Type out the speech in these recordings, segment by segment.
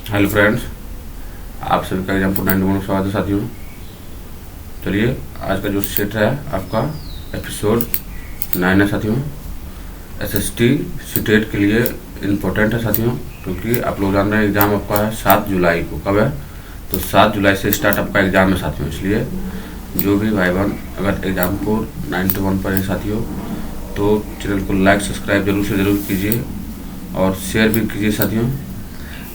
Hello friends, आप सभी का एग्जाम 91 में स्वागत है साथियों। चलिए आज का जो सेट है आपका एपिसोड 9 है साथियों। एसएसटी सीटेट के लिए इम्पोर्टेंट है साथियों, क्योंकि आप लोग जान रहे हैं एग्ज़ाम आपका है 7 जुलाई को। कब है? तो 7 जुलाई से स्टार्ट आपका एग्ज़ाम है साथियों। इसलिए जो भी भाई बहन अगर एग्ज़ाम को 91 पर है साथियों, तो चैनल को लाइक सब्सक्राइब जरूर से ज़रूर कीजिए और शेयर भी कीजिए साथियों।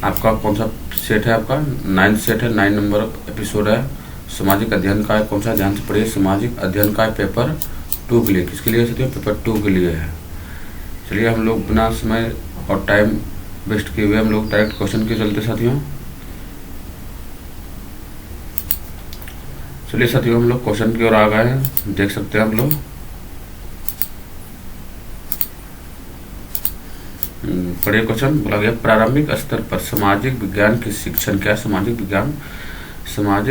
आपका कौन सा सेट है? आपका 9 सेट है, 9 नंबर एपिसोड है। सामाजिक अध्ययन का है। कौन सा? ध्यान से पढ़िए। सामाजिक अध्ययन का है पेपर 2 के लिए। किसके लिए साथियों? पेपर 2 के लिए है। चलिए हम लोग बिना समय और टाइम वेस्ट किए हुए हम लोग डायरेक्ट क्वेश्चन के चलते साथियों। चलिए साथियों हम लोग क्वेश्चन की ओर आ गए हैं, देख सकते हैं हम लोग। पढ़िए क्वेश्चन। बोला गया प्रारंभिक स्तर पर सामाजिक विज्ञान की शिक्षण क्या? सामाजिक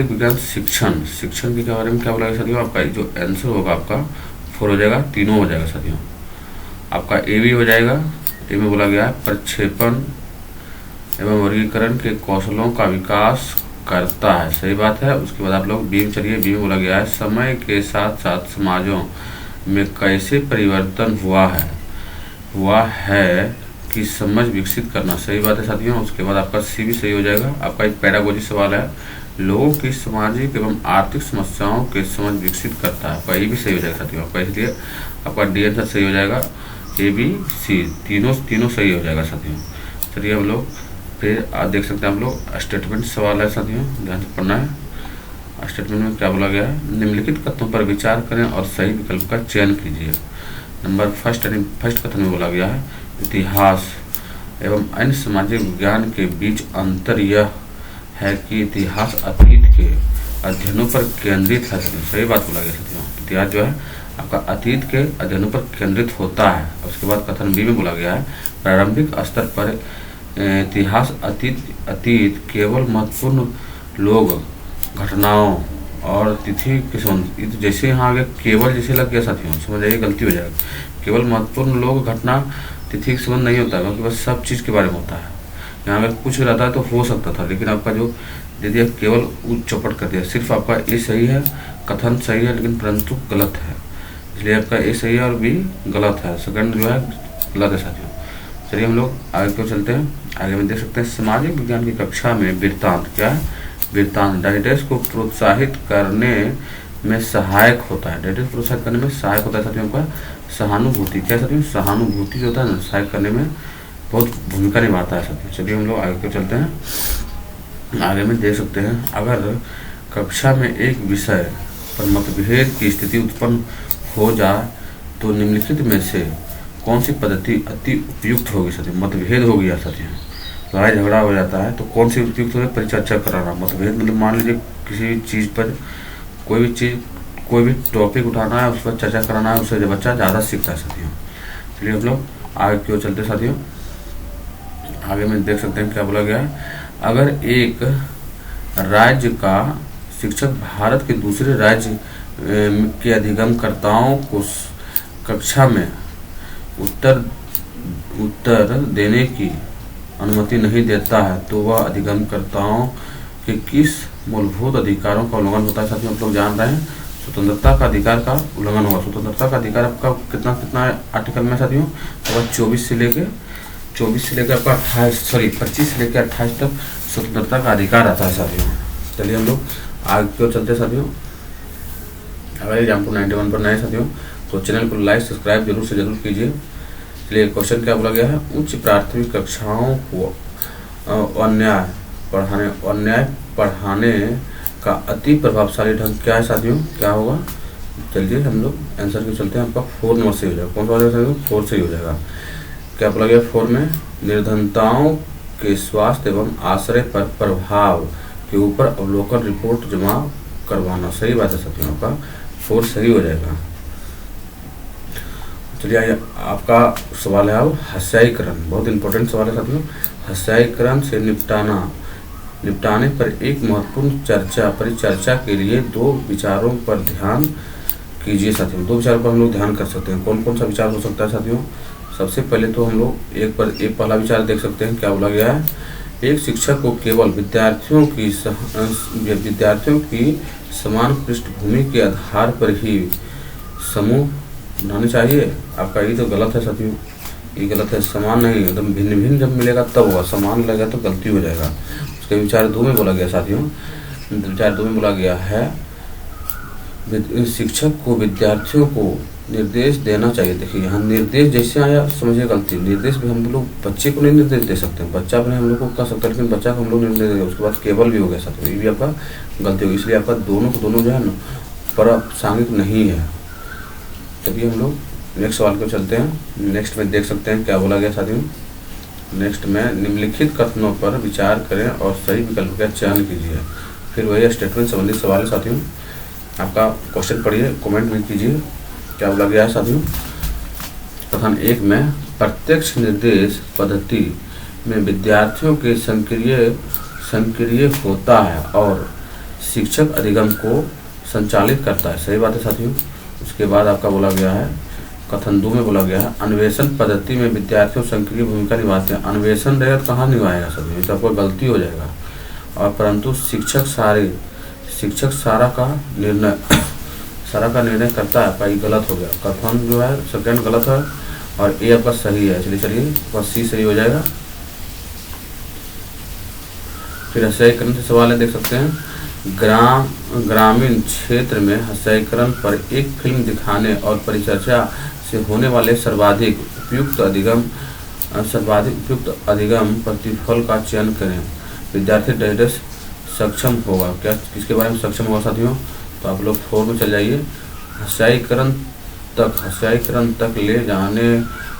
विज्ञान शिक्षण के बारे में क्या बोला गया साथियों? आपका जो आंसर होगा आपका 4 हो जाएगा, तीनों हो जाएगा साथियों। आपका ए भी हो जाएगा। ए में बोला गया है प्रक्षेपण एवं वर्गीकरण के कौशलों का विकास करता है। सही बात है। उसके बाद आप लोग बी में चलिए। बी में बोला गया है समय के साथ साथ समाजों में कैसे परिवर्तन हुआ है की समझ विकसित करना। सही बात है साथियों। उसके बाद आपका सी भी सही हो जाएगा। आपका एक पैडागोजी सवाल है, लोगों की सामाजिक एवं आर्थिक समस्याओं के समझ विकसित करता है। आपका ये भी सही हो जाएगा साथियों। आपका इसलिए आपका डी आंसर सही हो जाएगा। ए बी सी तीनों सही हो जाएगा साथियों। चलिए हम लोग फिर देख सकते हैं। हम लोग स्टेटमेंट सवाल है साथियों, ध्यान से पढ़ना है। स्टेटमेंट में क्या बोला गया है? निम्नलिखित कथनों पर विचार करें और सही विकल्प का चयन कीजिए। नंबर फर्स्ट कथन में बोला गया है इतिहास एवं अन्य सामाजिक विज्ञान के बीच अंतर यह है कि इतिहास अतीत के अध्ययनों पर केंद्रित है। सही बात बोला गया साथियों। इतिहास जो है आपका अतीत के अध्ययनों पर केंद्रित होता है। उसके बाद कथन बी में बोला गया है प्रारंभिक स्तर पर इतिहास अतीत केवल महत्वपूर्ण लोग, घटनाओं और तिथि के संबंध। जैसे यहाँ आगे केवल जैसे लग गया साथियों, समझ जाइए, गलती हो जाएगी। केवल महत्वपूर्ण लोग, घटना, तिथि के संबंध नहीं होता है, क्योंकि बस सब चीज़ के बारे में होता है। यहाँ अगर कुछ रहता है तो हो सकता था, लेकिन आपका जो दे दिया केवल चौपट कर दिया। सिर्फ आपका ए सही है, कथन सही है, लेकिन परंतु गलत है। इसलिए आपका ए सही है और बी गलत है। सेकंड जो है गलत है साथियों। चलिए हम लोग आगे क्यों चलते हैं। आगे में देख सकते हैं सामाजिक विज्ञान की कक्षा में वृत्तांत क्या है? वृत्तांत डायरेक्ट को प्रोत्साहित करने में सहायक होता है। डायरेक्ट प्रोत्साहित करने में सहायक होता है साथियों का सहानुभूति। क्या साथियों? सहानुभूति जो होता है ना, सहायक करने में बहुत भूमिका निभाता है साथियों। चलिए हम लोग आगे क्यों चलते हैं। आगे में देख सकते हैं अगर कक्षा में एक विषय पर मतभेद की स्थिति उत्पन्न हो जाए तो निम्नलिखित में से कौन सी पद्धति अति उपयुक्त होगी साथियों? मतभेद हो गया साथियों, लड़ाई झगड़ा हो जाता है तो कौन सी उपयुक्त होगी? परिचर्चा कराना। मतभेद मतलब मान लीजिए किसी भी चीज़ पर कोई भी टॉपिक उठाना है, उस पर चर्चा कराना है, उससे जो बच्चा ज़्यादा सीखता है साथियों। चलिए हम लोग आगे क्यों चलते साथियों। आगे में देख सकते हैं क्या बोला गया है अगर एक राज्य का शिक्षक भारत के दूसरे राज्य के अधिगमकर्ताओं को कक्षा में उत्तर देने की अनुमति नहीं देता है तो वह अधिगमकर्ताओं के किस मूलभूत अधिकारों का उल्लंघन होता है साथियों? आप लोग जान रहे हैं स्वतंत्रता का अधिकार का उल्लंघन होगा। स्वतंत्रता का अधिकार आपका कितना आर्टिकल में साथियों? अगर 24 से लेकर आपका 25 से लेकर 28 तक स्वतंत्रता का अधिकार आता है साथियों। चलिए हम लोग आगे क्यों चलते साथियों। अगर एग्जाम को 91 पर नए साथियों तो चैनल को लाइक सब्सक्राइब जरूर से जरूर कीजिए। चलिए क्वेश्चन क्या बोला गया है उच्च प्राथमिक कक्षाओं को अन्याय पढ़ाने का अति प्रभावशाली ढंग क्या है साथियों? क्या होगा? चलिए हम लोग आंसर के चलते हैं। आपका 4 नंबर से हो जाएगा। कौन सा हो जाएगा? 4 से ही हो जाएगा। क्या बोला गया 4 में? निर्धनताओं के स्वास्थ्य एवं आश्रय पर प्रभाव के ऊपर अवलोकन रिपोर्ट जमा करवाना। सही बात है साथियों। आपका 4 सही हो जाएगा। चलिए आपका सवाल है अब हस्यायीकरण। बहुत इंपॉर्टेंट सवाल है साथियों। हस्यायीकरण से निपटाने पर एक महत्वपूर्ण परिचर्चा के लिए 2 विचारों पर ध्यान कीजिए साथियों। 2 विचारों पर हम लोग ध्यान कर सकते हैं। कौन कौन सा विचार हो सकता है साथियों? सबसे पहले तो हम लोग एक पहला विचार देख सकते हैं। क्या बोला गया है एक शिक्षक को केवल विद्यार्थियों की समान पृष्ठभूमि के आधार पर ही समूह बनाने चाहिए। आपका ये तो गलत है साथियों, ये गलत है। समान नहीं, एकदम भिन्न भिन्न जब मिलेगा तब होगा, समान लगेगा तो गलती हो जाएगा। उसके विचार 2 में बोला गया साथियों, विचार 2 में बोला गया है शिक्षक को विद्यार्थियों को निर्देश देना चाहिए। देखिए यहाँ निर्देश जैसे आया समझिए गलती, निर्देश भी हम लोग बच्चे को नहीं निर्देश दे सकते, बच्चा भी हम लोग को कह सकते हैं, लेकिन बच्चा को हम लोग निर्देश देंगे। उसके बाद केवल भी हो गया साथियों, ये भी आपका गलती होगी। इसलिए आपका दोनों जो है ना प्रासंगिक नहीं है। चलिए हम लोग नेक्स्ट सवाल को चलते हैं। नेक्स्ट में देख सकते हैं क्या बोला गया साथियों। नेक्स्ट में निम्नलिखित कथनों पर विचार करें और सही विकल्प का चयन कीजिए। फिर वही स्टेटमेंट संबंधित सवाल है साथियों। आपका क्वेश्चन पढ़िए, कमेंट भी कीजिए क्या बोला गया है साथियों। कथन 1 में प्रत्यक्ष निर्देश पद्धति में विद्यार्थियों के सक्रिय होता है और शिक्षक अधिगम को संचालित करता है। सही बात है साथियों। उसके बाद आपका बोला गया है कथन 2 में बोला गया है अन्वेषण पद्धति में विद्यार्थियों सक्रिय भूमिका निभाते हैं। अन्वेषण रहेगा तो कहाँ निभाएगा साथियों, तो आपको गलती हो जाएगा। और परंतु शिक्षक सारा का निर्णय करता है। भाई गलत हो गया, कथन जो है सेकंड गलत है और ए आपका सही है। चलिए बस सी सही हो जाएगा। फिर हस्ताक्षरीकरण से सवाल है, देख सकते हैं ग्रामीण क्षेत्र में हस्ताक्षरीकरण पर एक फिल्म दिखाने और परिचर्चा से होने वाले सर्वाधिक उपयुक्त अधिगम प्रतिफल का चयन करें। विद्यार्थी डैश सक्षम होगा। क्या किसके बारे में सक्षम होगा साथियों, तो आप लोग 4 में चल जाइए। हस्ताक्षरीकरण तक ले जाने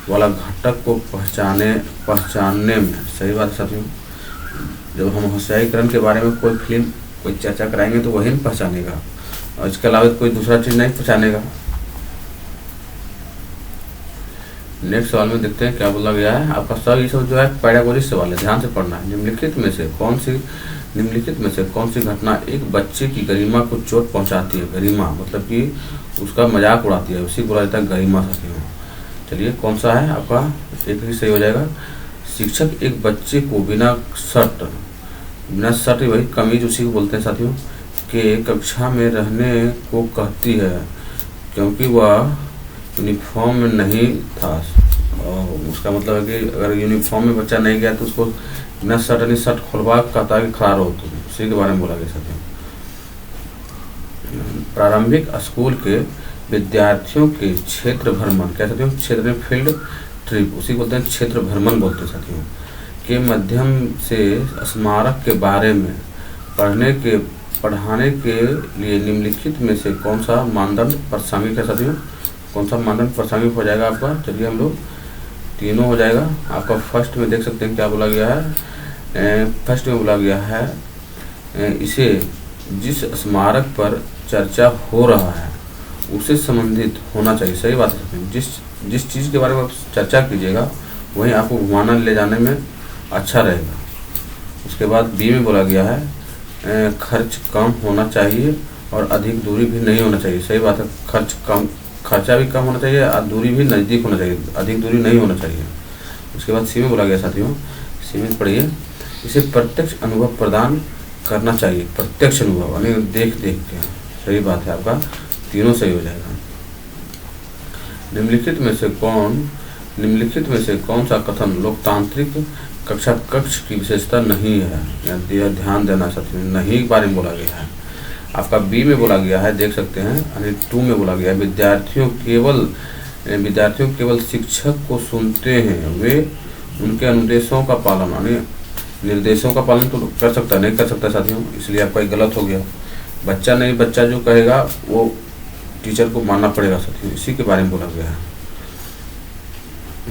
वाला घटक को पहचानने में। सही बात है साथियों। जब हम हस्ताक्षरीकरण के बारे में कोई चर्चा कराएंगे तो वही पहचानेगा, और इसके अलावा कोई दूसरा चीज नहीं पहचानेगा। नेक्स्ट सवाल में देखते हैं क्या बोला गया है। आपका सब जो है पैडागोजी सवाल है, ध्यान से पढ़ना है। निम्नलिखित में से कौन सी घटना एक बच्चे की गरिमा को चोट पहुंचाती है। गरिमा मतलब कि उसका मजाक उड़ाती है, उसी को बोला जाता है गरिमा साथियों। चलिए कौन सा है आपका, एक ही सही हो जाएगा। शिक्षक एक बच्चे को बिना शर्ट वही कमीज उसी को बोलते हैं साथियों के कक्षा में रहने को कहती है क्योंकि वह यूनिफॉर्म में नहीं था। और उसका मतलब है कि अगर यूनिफॉर्म में बच्चा नहीं गया तो उसको बिना शर्ट खुलवा कहता है कि खड़ा रहो तुम। उसी के बारे में बोला गया साथियों। प्रारंभिक स्कूल के विद्यार्थियों के क्षेत्र भ्रमण, क्या साथियों, क्षेत्र में फील्ड ट्रिप, उसी को बोलते हैं क्षेत्र भ्रमण बोलते हैं साथियों, के माध्यम से स्मारक के बारे में पढ़ाने के लिए निम्नलिखित में से कौन सा मानदंड प्रासंगिक है साथियों। कौन सा मानदंड प्रासंगिक हो जाएगा आपका। चलिए हम लोग तीनों हो जाएगा। आपका फर्स्ट में देख सकते हैं क्या बोला गया है। फर्स्ट में बोला गया है इसे जिस स्मारक पर चर्चा हो रहा है उसे संबंधित होना चाहिए। सही बात है। जिस चीज़ के बारे में आप चर्चा कीजिएगा वहीं आपको घुमाना ले जाने में अच्छा रहेगा। उसके बाद बी में बोला गया है खर्च कम होना चाहिए और अधिक दूरी भी नहीं होना चाहिए। सही बात है। खर्चा भी कम होना चाहिए और दूरी भी नज़दीक होना चाहिए, अधिक दूरी नहीं होना चाहिए। उसके बाद सी में बोला गया साथियों, सी में पढ़िए इसे प्रत्यक्ष अनुभव प्रदान करना चाहिए। प्रत्यक्ष अनुभव यानी देख के। सही बात है, आपका तीनों सही हो जाएगा। निम्नलिखित में से कौन सा कथन लोकतांत्रिक कक्ष की विशेषता नहीं है, या ध्यान देना साथियों, नहीं के बारे में बोला गया है। आपका बी में बोला गया है, देख सकते हैं, यानी 2 में बोला गया है विद्यार्थियों केवल शिक्षक को सुनते हैं, वे उनके अनुदेशों का पालन यानी निर्देशों का पालन तो कर सकता नहीं कर सकता साथियों, इसलिए आपका गलत हो गया। बच्चा जो कहेगा वो टीचर को मानना पड़ेगा साथियों, इसी के बारे में बोला गया है।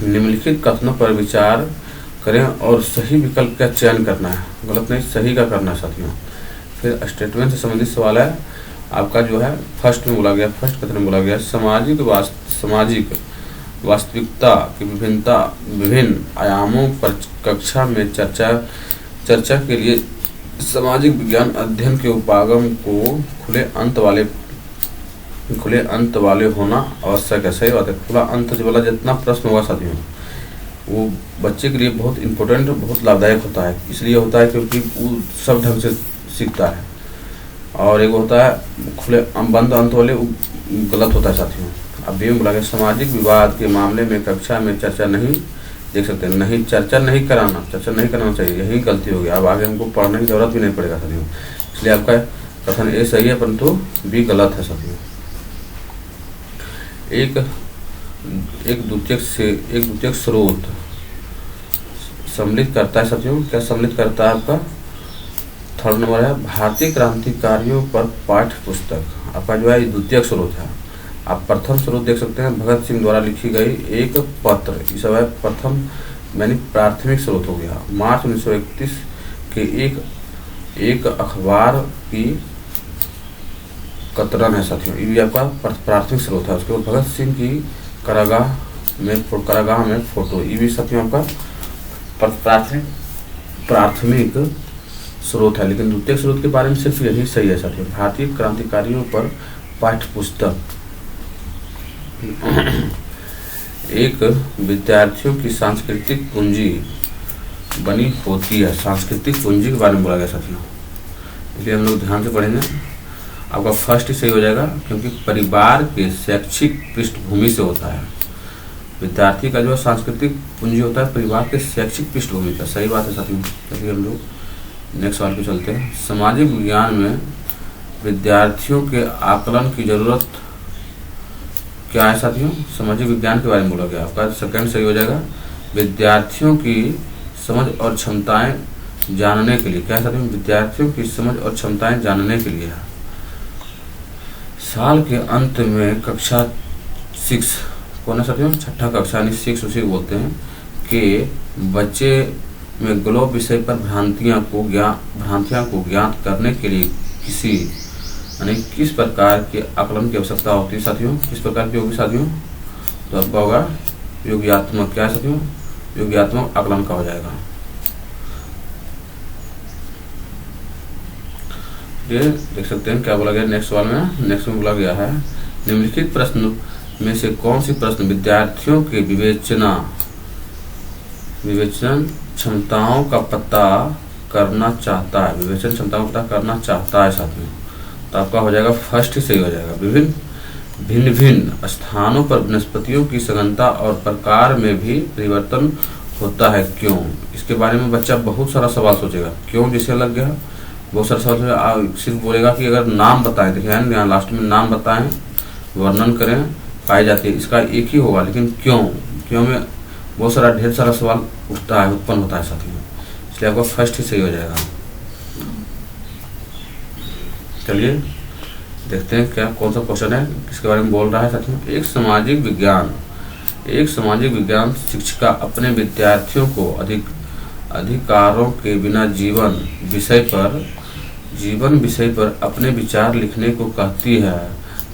निम्नलिखित कथनों पर विचार करें और सही विकल्प का चयन करना है, गलत नहीं सही का करना है साथियों। फिर स्टेटमेंट से संबंधित सवाल है आपका जो है फर्स्ट में बोला गया, फर्स्ट कथन में बोला गया सामाजिक वास्तविकता की विभिन्न आयामों पर कक्षा में चर्चा के लिए सामाजिक विज्ञान अध्ययन के उपागम को खुले अंत वाले होना आवश्यक है। सही बात है। खुला अंत जो बोला जितना प्रश्न होगा साथियों वो बच्चे के लिए बहुत इम्पोर्टेंट, बहुत लाभदायक होता है। इसलिए होता है क्योंकि वो सब ढंग से सीखता है। और एक होता है खुले बंद अंत वाले, वो गलत होता है साथियों। अब भी बोला गया सामाजिक विवाद के मामले में कक्षा में चर्चा नहीं, देख सकते हैं, नहीं चर्चा नहीं कराना चाहिए, यही गलती होगी। अब आगे हमको पढ़ने की जरूरत भी नहीं पड़ेगा साथियों। इसलिए आपका कथन ए सही है परंतु बी गलत है साथियों। एक द्वितीयक स्रोत सम्मिलित करता है साथियों। क्या सम्मिलित करता है? आपका थर्ड नंबर है भारतीय क्रांतिकारियों पर पाठ्य पुस्तक। आपका जो है द्वितीयक स्रोत है। आप प्रथम स्रोत देख सकते हैं भगत सिंह द्वारा लिखी गई एक पत्र, ये सब है प्रथम यानी प्राथमिक स्रोत हो गया। मार्च 1931 के एक अखबार की कतरन है साथियों, ये भी आपका प्राथमिक स्रोत है। उसके बाद भगत सिंह की कारागाह में फोटो, ये भी साथियों आपका प्राथमिक स्रोत है। लेकिन द्वितीयक स्रोत के बारे में सिर्फ यही सही है साथियों, भारतीय क्रांतिकारियों पर पाठ्य पुस्तक। एक विद्यार्थियों की सांस्कृतिक पूंजी बनी होती है। सांस्कृतिक पूंजी के बारे में बोला गया साथियों, इसलिए हम लोग ध्यान से पढ़ेंगे। आपका फर्स्ट ही सही हो जाएगा क्योंकि परिवार के शैक्षिक पृष्ठभूमि से होता है। विद्यार्थी का जो सांस्कृतिक पूंजी होता है परिवार के शैक्षिक पृष्ठभूमि का। सही बात है साथियों। चलिए हम लोग नेक्स्ट सवाल पे चलते हैं। सामाजिक विज्ञान में विद्यार्थियों के आकलन की जरूरत क्या है साथियों? सामाजिक विज्ञान के बारे में बोला गया। आपका सेकंड सही हो जाएगा। विद्यार्थियों की समझ और क्षमताएं जानने के लिए, क्या है साथियों? विद्यार्थियों की समझ और क्षमताएं जानने के लिए। साल के अंत में कक्षा 6 कौन है साथियों? छठा कक्षा यानी 6 उसी बोलते हैं कि बच्चे में ग्लोब विषय पर भ्रांतियां को ज्ञात करने के लिए किस प्रकार के आकलन की आवश्यकता होती है साथियों? किस प्रकार की होगी साथियों? तो आपका होगा योगात्मक। क्या है साथियों? योगात्मक आकलन का हो जाएगा। ये देख सकते हैं क्या बोला गया नेक्स्ट सवाल में। नेक्स्ट में बोला गया है निम्नलिखित प्रश्न में से कौन सी प्रश्न विद्यार्थियों के विवेचन क्षमताओं का पता करना चाहता है? विवेचन क्षमताओं का पता करना चाहता है साथियों। तो आपका हो जाएगा फर्स्ट ही सही हो जाएगा। भिन्न भिन्न स्थानों पर वनस्पतियों की सघनता और प्रकार में भी परिवर्तन होता है, क्यों? इसके बारे में बच्चा बहुत सारा सवाल सोचेगा। क्यों जिसे लग गया बहुत सारा सवाल सिर्फ बोलेगा कि अगर नाम बताएं, देखिए यहाँ लास्ट में नाम बताएं, वर्णन करें, पाई जाती है, इसका एक ही होगा। लेकिन क्यों में बहुत सारा ढेर सारा सवाल उत्पन्न होता है साथियों। इसलिए आपका फर्स्ट ही सही हो जाएगा। चलिए देखते हैं क्या कौन सा क्वेश्चन है, किसके बारे में बोल रहा है साथियों। एक सामाजिक विज्ञान शिक्षिका अपने विद्यार्थियों को अधिकारों के बिना जीवन विषय पर अपने विचार लिखने को कहती है।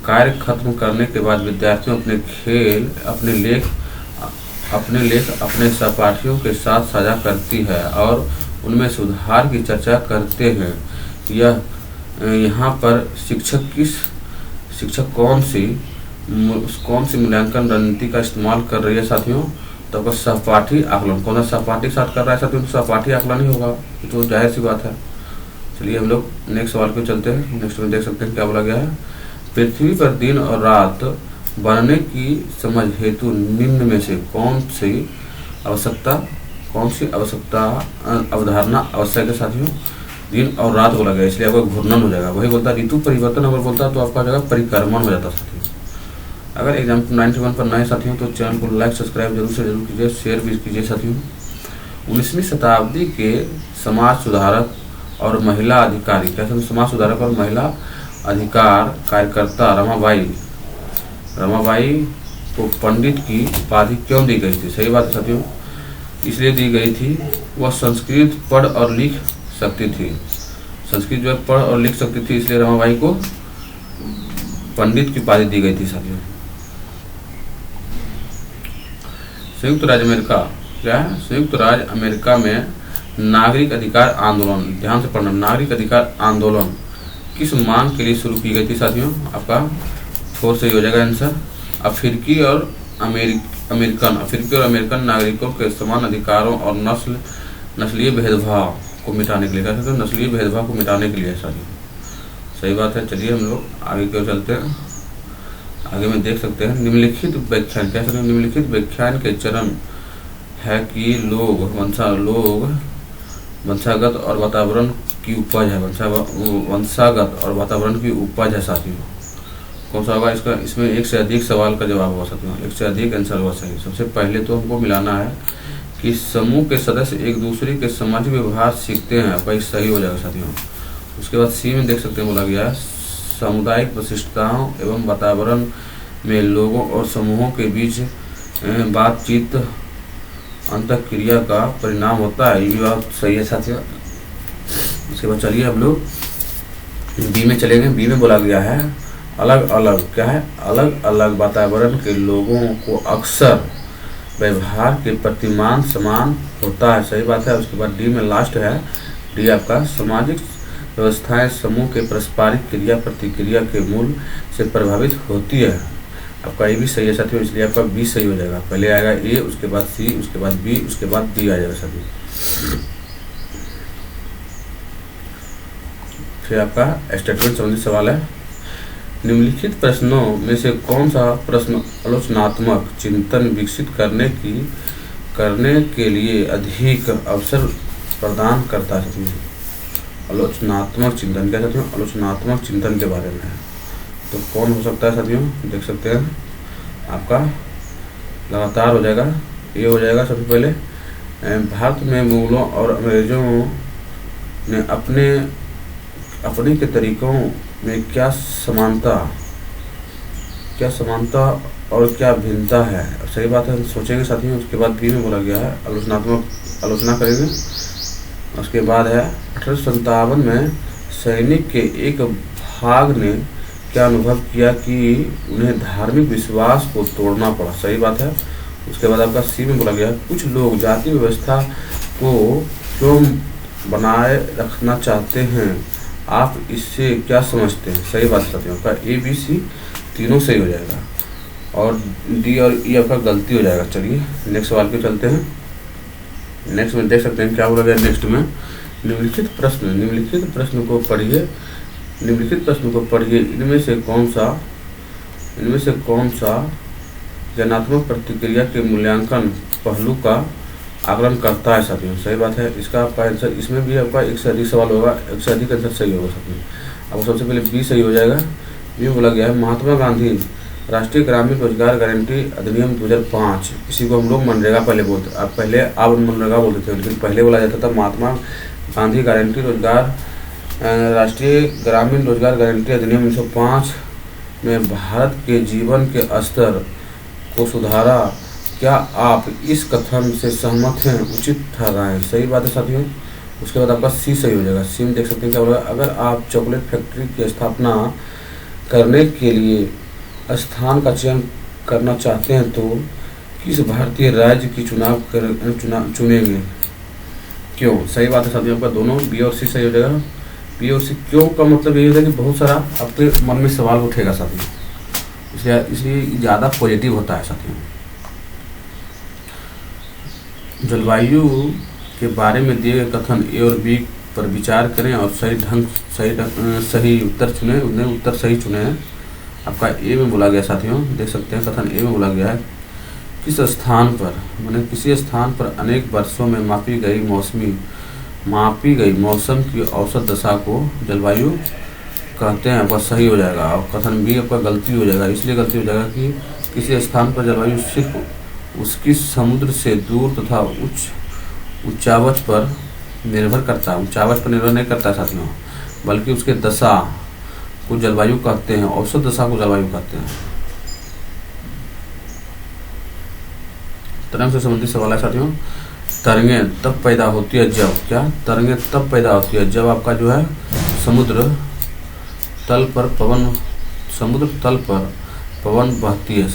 कार्य खत्म करने के बाद विद्यार्थियों अपने लेख अपने सहपाठियों के साथ साझा करती है और उनमें सुधार की चर्चा करते हैं। यहाँ पर शिक्षक कौन सी मूल्यांकन रणनीति का इस्तेमाल कर रही है साथियों? तो आपका सहपाठी आकलन। कौन सा सहपाठी के साथ कर रहा है साथियों? तो सहपाठी आकलन ही होगा, तो जाहिर सी बात है। चलिए हम लोग नेक्स्ट सवाल पे चलते हैं। नेक्स्ट में देख सकते हैं क्या बोला गया है। पृथ्वी पर दिन और रात बनने की समझ हेतु निम्न में से कौन सी अवधारणा आवश्यक है साथियों? दिन और रात बोला गया, इसलिए आपका घूर्णन हो जाएगा। वही बोलता ऋतु परिवर्तन अगर बोलता तो आपका जगह परिक्रमण हो जाता साथियों। अगर एग्जाम्पल 91 पर नए साथियों तो चैनल को लाइक सब्सक्राइब जरूर कीजिए, शेयर भी कीजिए साथियों। 19वीं शताब्दी के समाज सुधारक और महिला अधिकारी, कैसे समाज सुधारक और महिला अधिकार कार्यकर्ता रमाबाई को पंडित की उपाधि क्यों दी गई थी? सही बात है साथियों, इसलिए दी गई थी वह संस्कृत पढ़ और लिख सकती थी। संस्कृत जो पढ़ और लिख सकती थी, इसलिए रमाबाई को पंडित की उपाधि दी गई थी साथियों। संयुक्त राज्य अमेरिका, क्या है? संयुक्त राज्य अमेरिका में नागरिक अधिकार आंदोलन, ध्यान से पढ़ना, नागरिक अधिकार आंदोलन किस मांग के लिए शुरू की गई थी साथियों? आपका 4 सही हो जाएगा आंसर। अफ्रीकी और अफ्रीकी और अमेरिकन नागरिकों के समान अधिकारों और नस्लीय भेदभाव को मिटाने के लिए, क्या कहते हैं, नस्लीय भेदभाव को मिटाने के लिए सारी सही बात है। चलिए हम लोग आगे क्यों चलते हैं। आगे में देख सकते हैं निम्नलिखित व्याख्यान, कह सकते हैं निम्नलिखित व्याख्यान के चरण है कि लोग वंशागत और वातावरण की उपज है, वंशागत और वातावरण की उपज है साथियों। कौन सा होगा इसका, इसमें एक से अधिक सवाल का जवाब होगा साथियों, एक से अधिक आंसर होगा सही। सबसे पहले तो हमको मिलाना है कि समूह के सदस्य एक दूसरे के सामाजिक व्यवहार सीखते हैं, भाई सही हो जाएगा साथियों। उसके बाद सी में देख सकते हैं बोला गया है सामुदायिक विशिष्टताओं एवं वातावरण में लोगों और समूहों के बीच बातचीत अंतःक्रिया का परिणाम होता है, ये भी बात सही है साथियों। उसके बाद चलिए हम लोग बी में चलेंगे। बी में बोला गया है अलग अलग, क्या है, अलग अलग वातावरण के लोगों को अक्सर व्यवहार के प्रतिमान समान होता है, सही बात है। उसके बाद डी में लास्ट है, डी आपका सामाजिक व्यवस्थाएं समूह के पारस्परिक क्रिया प्रतिक्रिया के मूल से प्रभावित होती है, आपका ए भी सही है साथियों, इसलिए आपका बी सही हो जाएगा। पहले आएगा ए, उसके बाद सी, उसके बाद बी, उसके बाद डी आ जाएगा साथियों। फिर आपका स्टेटमेंट संबंधी सवाल है, निम्नलिखित प्रश्नों में से कौन सा प्रश्न आलोचनात्मक चिंतन विकसित करने के लिए अधिक अवसर प्रदान करता है। आलोचनात्मक चिंतन, क्या साथियों, आलोचनात्मक चिंतन के बारे में है, तो कौन हो सकता है साथियों, देख सकते हैं आपका लगातार हो जाएगा, ये हो जाएगा सबसे पहले। भारत में मुगलों और अंग्रेजों ने अपने के तरीकों में क्या समानता और क्या भिन्नता है, सही बात है, सोचेंगे साथियों। उसके बाद बी में बोला गया है आलोचना करेंगे। उसके बाद है 1857 में सैनिक के एक भाग ने क्या अनुभव किया कि उन्हें धार्मिक विश्वास को तोड़ना पड़ा, सही बात है। उसके बाद आपका सी में बोला गया कुछ लोग जाति व्यवस्था को क्यों बनाए रखना चाहते हैं, आप इससे क्या समझते हैं, सही बात साथियों। आपका ए बी सी तीनों सही हो जाएगा और डी और ई आपका गलती हो जाएगा। चलिए नेक्स्ट सवाल पे चलते हैं। नेक्स्ट में देख सकते हैं क्या बोला गया नेक्स्ट में, निम्नलिखित प्रश्न को पढ़िए, इनमें से कौन सा ज्ञानात्मक प्रतिक्रिया के मूल्यांकन पहलू का आकलन करता है साथियों, सही बात है। इसका आपका आंसर, इसमें भी आपका एक से अधिक सवाल होगा, एक से अधिक आंसर सही होगा साथियों। आपको सबसे पहले बी सही हो जाएगा। बी बोला गया है महात्मा गांधी राष्ट्रीय ग्रामीण रोजगार गारंटी अधिनियम 2005, इसी को हम लोग मनरेगा पहले बोलते, आप मनरेगा बोलते थे, लेकिन पहले बोला जाता था महात्मा गांधी गारंटी राष्ट्रीय ग्रामीण रोजगार गारंटी अधिनियम 1905 में भारत के जीवन के स्तर को सुधारा। क्या आप इस कथन से सहमत हैं, उचित ठहराएं, सही बात है साथियों। उसके बाद आपका सी सही हो जाएगा। सी में देख सकते हैं क्या बोला, अगर आप चॉकलेट फैक्ट्री की स्थापना करने के लिए स्थान का चयन करना चाहते हैं तो किस भारतीय राज्य की चुनेंगे, क्यों, सही बात है साथियों। आपका दोनों बी और सी सही हो जाएगा। बी और सी क्यों का मतलब ये होता है कि बहुत सारा आपके मन में सवाल उठेगा साथियों, इसलिए ज़्यादा पॉजिटिव होता है साथियों। जलवायु के बारे में दिए गए कथन ए और बी पर विचार करें और सही उत्तर चुने, उन्हें उत्तर सही चुने हैं। आपका ए में बोला गया साथियों, देख सकते हैं कथन ए में बोला गया है किसी स्थान पर अनेक वर्षों में मापी गई मौसम की औसत दशा को जलवायु कहते हैं, आपका सही हो जाएगा। और कथन बी आपका गलती हो जाएगा, इसलिए गलती हो जाएगा कि किसी स्थान पर जलवायु सिर्फ उसकी समुद्र से दूर तथा उच्चावच पर निर्भर नहीं करता साथियों, बल्कि उसके दशा को जलवायु कहते हैं, औसत दशा को जलवायु कहते हैं। तरंग से संबंधित सवाल है साथियों। तरंगें तब पैदा होती है जब आपका जो है समुद्र तल पर पवन बहती है,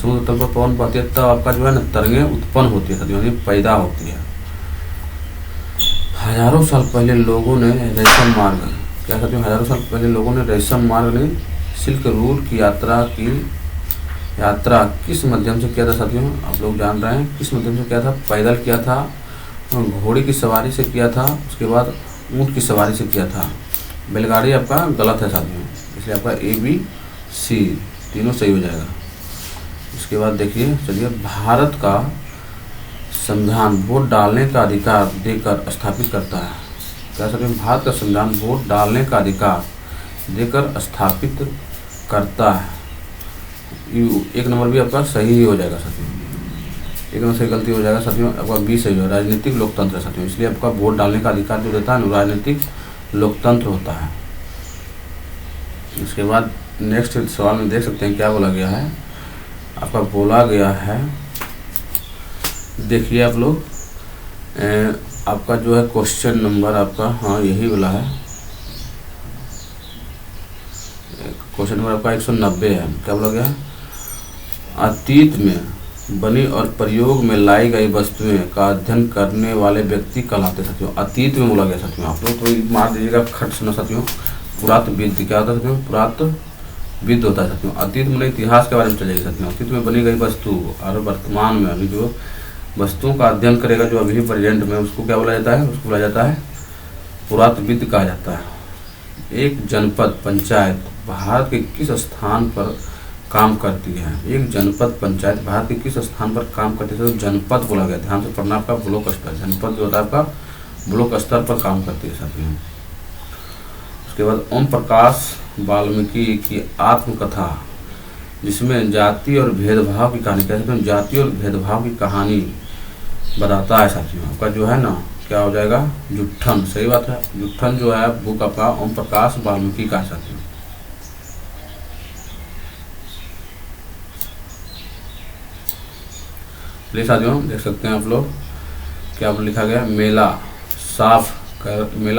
तब आपका जो है ना तरंगें उत्पन्न होती है साथियों, पैदा होती है। हजारों साल पहले लोगों ने रेशम मार्ग ने सिल्क रूट की यात्रा की यात्रा किस माध्यम से किया था साथियों? आप लोग जान रहे हैं किस माध्यम से किया था? पैदल किया था, घोड़े की सवारी से किया था, उसके बाद ऊँट की सवारी से किया था। बैलगाड़ी आपका गलत है साथियों, इसलिए आपका ए बी सी तीनों सही हो जाएगा। इसके बाद देखिए, चलिए, भारत का संविधान वोट डालने का अधिकार देकर स्थापित करता है। क्या साथियों? भारत का संविधान वोट डालने का अधिकार देकर स्थापित करता है। एक नंबर भी आपका सही ही हो जाएगा साथियों, एक नंबर सही गलती हो जाएगा साथियों, आपका बी सही हो। राजनीतिक लोकतंत्र है साथियों, इसलिए आपका वोट डालने का अधिकार जो देता है राजनीतिक लोकतंत्र होता है। इसके बाद नेक्स्ट सवाल में देख सकते हैं क्या बोला गया है। आपका बोला गया है, देखिए आप लोग, आपका जो है क्वेश्चन नंबर आपका, हाँ यही बोला है, क्वेश्चन नंबर आपका 190 है। क्या बोला गया? अतीत में बनी और प्रयोग में लाई गई वस्तुएं का अध्ययन करने वाले व्यक्ति कहलाते साथियों। अतीत में बोला गया साथियों, आप लोग तो मार दीजिएगा खट सुना साथियों। पुरातत्वविद क्या होता है साथियों? पुरातत्वविद होता है साथियों। अतीत में इतिहास के बारे में चलेगी साथियों। अतीत में बनी गई वस्तु और वर्तमान में अभी जो वस्तुओं का अध्ययन करेगा, जो अभी प्रेजेंट में, उसको क्या बोला जाता है? उसको बोला जाता है पुरातत्वविद कहा जाता है। एक जनपद पंचायत भारत के किस स्थान पर काम करती है? एक जनपद पंचायत भारत के किस स्थान पर काम करती है? तो जनपद बोला गया, ध्यान से पढ़ना, आपका ब्लॉक स्तर। जनपद जो होता है आपका ब्लॉक स्तर पर काम करती है साथियों। उसके बाद ओम प्रकाश वाल्मीकि की आत्मकथा, जिसमें जाति और भेदभाव की कहानी, कहते हैं जाति और भेदभाव की कहानी बताता है साथियों। आपका जो है ना, क्या हो जाएगा? जुट्ठन, सही बात है। जुट्ठन जो है बुक आपका ओम प्रकाश वाल्मीकि का है साथियों। प्लीज साथियों देख सकते हैं आप लोग, क्या लिखा गया? मेला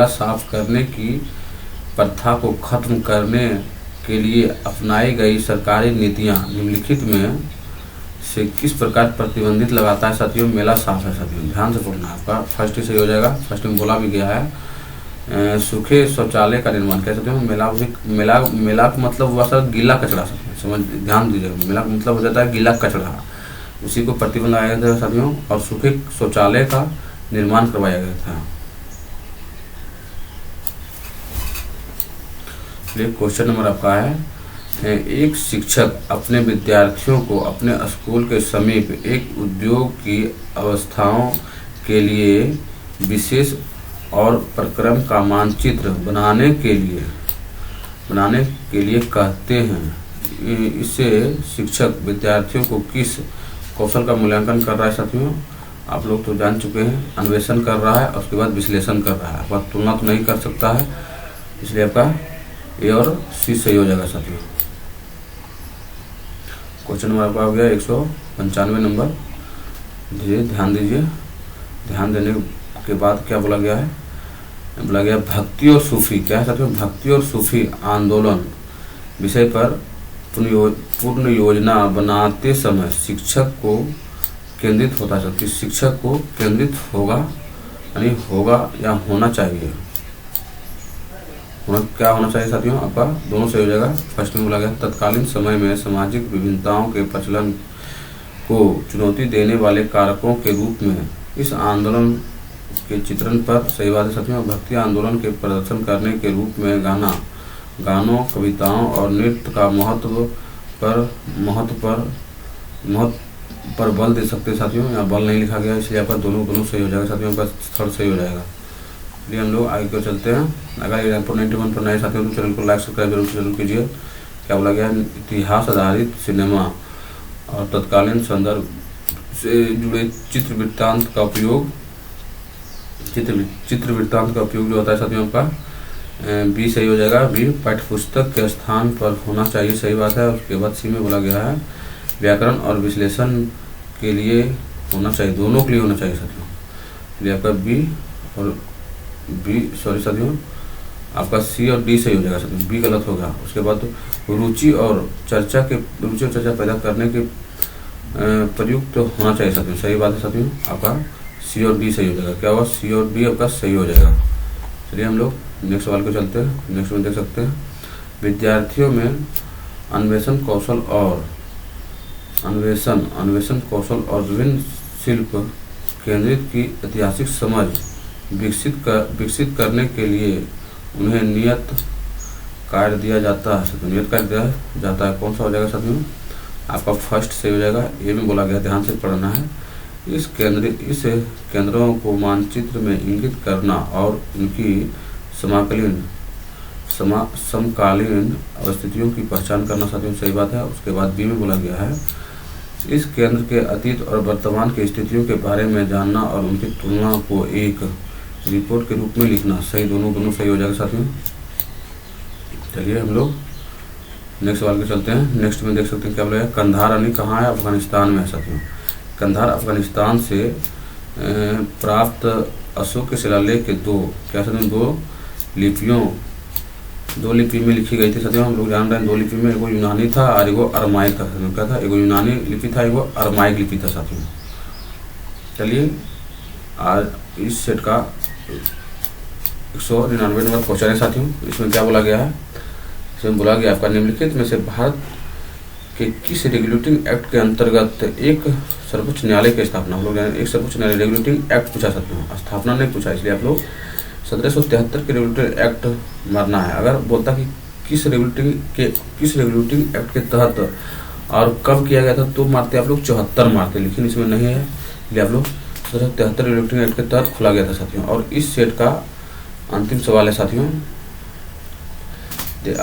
साफ करने की प्रथा को खत्म करने के लिए अपनाई गई सरकारी नीतियां निम्नलिखित में से किस प्रकार प्रतिबंधित लगाता है साथियों? मेला साफ है साथियों, ध्यान से पढ़ना। आपका फर्स्ट ही सही हो जाएगा। फर्स्ट में बोला भी गया है सूखे शौचालय का निर्माण। कह सकते हैं मेला का मतलब हुआ सर गीला कचरा साथियों, समझ ध्यान दीजिएगा। मेला का मतलब हो जाता है गीला कचरा, उसी को प्रतिबंध लगाया गया था साथियों। और सूखे शौचालय का निर्माण करवाया गया था। क्वेश्चन नंबर आपका है, एक शिक्षक अपने विद्यार्थियों को अपने स्कूल के समीप एक उद्योग की अवस्थाओं के लिए विशेष और प्रक्रम का मानचित्र बनाने के लिए कहते हैं। इससे शिक्षक विद्यार्थियों को किस कौशल का मूल्यांकन कर रहा है साथियों? आप लोग तो जान चुके हैं, अन्वेषण कर रहा है और उसके बाद विश्लेषण कर रहा है। आपका तुलना तो नहीं कर सकता है, इसलिए आपका ए और सी सही हो जाएगा साथियों। क्वेश्चन नंबर आपका हो गया 195 नंबर। ध्यान दीजिए। ध्यान देने के बाद क्या बोला गया है? बोला गया भक्ति और सूफी। क्या है साथियों? भक्ति और सूफी आंदोलन विषय पर पूर्ण योजना बनाते समय शिक्षक को केंद्रित होता है। शिक्षक को केंद्रित होगा, यानी होगा या होना चाहिए? क्या होना चाहिए साथियों? आपका दोनों सही हो जाएगा। फर्स्ट में बोला गया तत्कालीन समय में सामाजिक विभिन्नताओं के प्रचलन को चुनौती देने वाले कारकों के रूप में इस आंदोलन के चित्रण पर, सही बात है साथियों। भक्ति आंदोलन के प्रदर्शन करने के रूप में गानों, कविताओं और नृत्य का महत्व पर बल दे सकते साथियों। यहाँ बल नहीं लिखा गया, इसलिए आपका दोनों सही हो जाएगा साथियों। आपका थर्ड सही हो जाएगा। चलिए हम लोग आगे क्यों चलते हैं। अगर ये 91 पर नए साथियों तो चैनल को लाइक सब्सक्राइब जरूर कीजिए। क्या बोला गया? इतिहास आधारित सिनेमा और तत्कालीन संदर्भ से जुड़े चित्र वृत्तांत का उपयोग जो होता है साथियों, आपका बी सही हो जाएगा। बी पाठ्यपुस्तक के स्थान पर होना चाहिए, सही बात है। उसके बाद सी में बोला गया है व्याकरण और विश्लेषण के लिए होना चाहिए, दोनों के लिए होना चाहिए साथियों। इसलिए आपका बी और बी, सॉरी साथियों, आपका सी और डी सही हो जाएगा साथियों। बी गलत होगा। उसके बाद रुचि और चर्चा पैदा करने के प्रयुक्त होना चाहिए साथियों, सही बात है साथियों। आपका सी और डी सही हो जाएगा। क्या होगा? सी और डी आपका सही हो जाएगा। चलिए हम लोग नेक्स्ट सवाल को चलते हैं। नेक्स्ट में देख सकते हैं विद्यार्थियों में अन्वेषण कौशल और अन्वेषण अन्वेषण कौशल और विभिन्न शिल्प केंद्रित की ऐतिहासिक समझ विकसित करने के लिए उन्हें नियत कार्य दिया जाता है। तो नियत कार्य दिया जाता है। कौन सा हो जाएगा साथियों? आपका फर्स्ट सही हो जाएगा। ये में बोला गया, ध्यान से पढ़ना है। इस केंद्रों को मानचित्र में इंगित करना और उनकी समकालीन अवस्थितियों की पहचान करना साथियों सही बात है। उसके बाद बी में बोला गया है, इस केंद्र के अतीत और वर्तमान की स्थितियों के बारे में जानना और उनकी तुलना को एक रिपोर्ट के रूप में लिखना। सही, दोनों सही हो जाएगा साथियों। चलिए हम लोग नेक्स्ट सवाल के चलते हैं। नेक्स्ट में देख सकते हैं क्या बोला है, कंधार अनी कहाँ है? अफगानिस्तान में है साथियों। कंधार अफगानिस्तान से प्राप्त अशोक के शिलालेख के दो लिपि में लिखी गई थी साथियों। हम लोग जान रहे हैं, दो लिपि में एगो यूनानी था और एगो अरमाइक था साथियों। क्या था? एगो यूनानी लिपि था, एगो अरमाइक लिपि था साथियों। चलिए आज इस सेट का 199 नंबर क्वेश्चन है साथियों। इसमें क्या बोला गया है? इसमें बोला गया आपका निम्नलिखित में से भारत के किस रेगुलेटिंग एक्ट के अंतर्गत एक सर्वोच्च न्यायालय की स्थापना? हम लोग एक सर्वोच्च न्यायालय रेगुलेटिंग एक्ट पूछा साथियों, स्थापना नहीं पूछा, इसलिए आप लोग 1773 के रेगुलेटिंग एक्ट मारना है। अगर बोलता कि किस रेगुलेटिंग एक्ट के तहत और कब किया गया था तो मारते आप लोग 74 मारते, लेकिन इसमें नहीं है, इसलिए आप लोग 1773 रेगुलेटिंग एक्ट के तहत खुला गया था साथियों। और इस सेट का अंतिम सवाल है साथियों,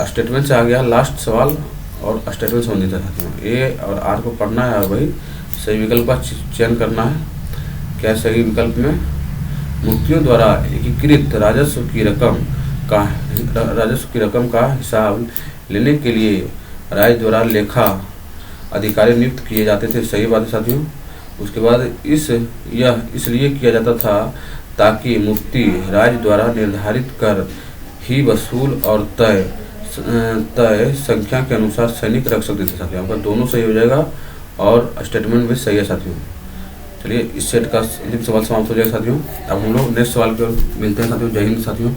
स्टेटमेंट से आ गया लास्ट सवाल और स्टेटमेंट संबंधित है साथियों। ए और आर को पढ़ना है और वही सही विकल्प का चयन करना है। क्या सही विकल्प में मुक्तियों द्वारा एकीकृत राजस्व की रकम का हिसाब लेने के लिए राज्य द्वारा लेखा अधिकारी नियुक्त किए जाते थे। सही बात है साथियों। उसके बाद यह इसलिए किया जाता था ताकि मुक्ति राज्य द्वारा निर्धारित कर ही वसूल और तय संख्या के अनुसार सैनिक रख सकते थे साथियों। आपका दोनों सही हो जाएगा और स्टेटमेंट भी सही है साथियों। चलिए इस सेट का सवाल समाप्त हो जाएगा साथियों। अब हम लोग नेक्स्ट सवाल पर मिलते हैं साथियों। जय हिंद साथियों।